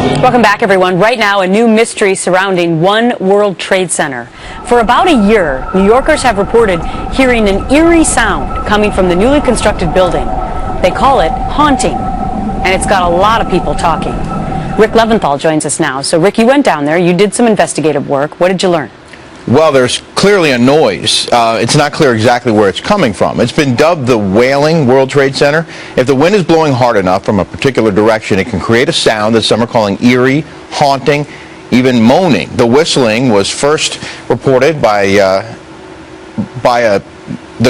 Welcome back, everyone. Right now, a new mystery surrounding One World Trade Center. For about a year, New Yorkers have reported hearing an eerie sound coming from the newly constructed building. They call it haunting, and it's got a lot of people talking. Rick Leventhal joins us now. So, Rick, you went down there. You did some investigative work. What did you learn? Well, there's clearly a noise. It's not clear exactly where it's coming from. It's been dubbed the Wailing World Trade Center. If the wind is blowing hard enough from a particular direction, it can create a sound that some are calling eerie, haunting, even moaning. The whistling was first reported by the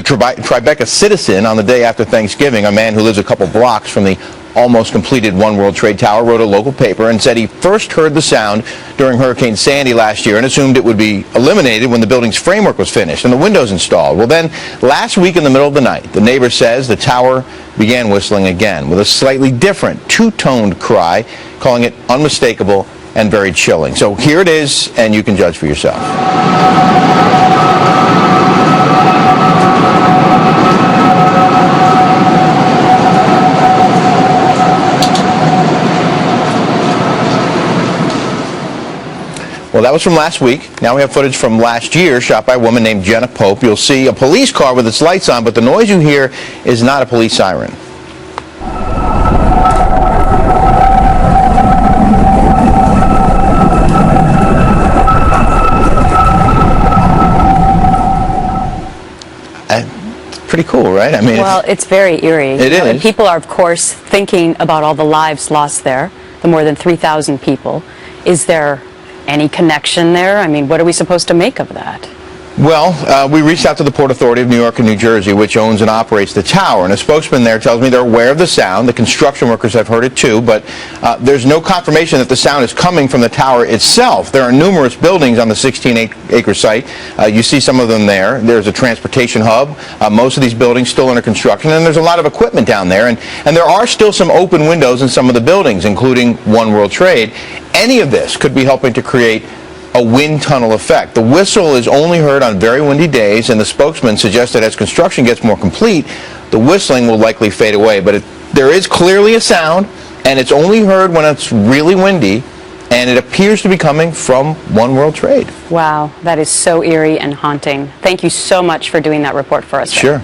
Tribeca citizen on the day after Thanksgiving. A man who lives a couple blocks from the almost completed One World Trade Tower wrote a local paper and said he first heard the sound during Hurricane Sandy last year and assumed it would be eliminated when the building's framework was finished and the windows installed. Well, then, last week in the middle of the night, the neighbor says the tower began whistling again with a slightly different two-toned cry, calling it unmistakable and very chilling. So here it is, and you can judge for yourself. Well, that was from last week. Now we have footage from last year shot by a woman named Jenna Pope. You'll see a police car with its lights on, but the noise you hear is not a police siren. It's pretty cool, right? I mean, well, it's very eerie. It is. And people are, of course, thinking about all the lives lost there, the more than 3,000 people. Is there any connection there? I mean, what are we supposed to make of that? Well, we reached out to the Port Authority of New York and New Jersey, which owns and operates the tower, and a spokesman there tells me they're aware of the sound. The construction workers have heard it too, but there's no confirmation that the sound is coming from the tower itself. There are numerous buildings on the 16-acre site. You see some of them there. There's a transportation hub. Most of these buildings still under construction, and there's a lot of equipment down there, and there are still some open windows in some of the buildings, including One World Trade. Any of this could be helping to create a wind tunnel effect. The whistle is only heard on very windy days, and the spokesman suggests that as construction gets more complete, the whistling will likely fade away. But there is clearly a sound, and it's only heard when it's really windy, and it appears to be coming from One World Trade. Wow, that is so eerie and haunting. Thank you so much for doing that report for us. Sure.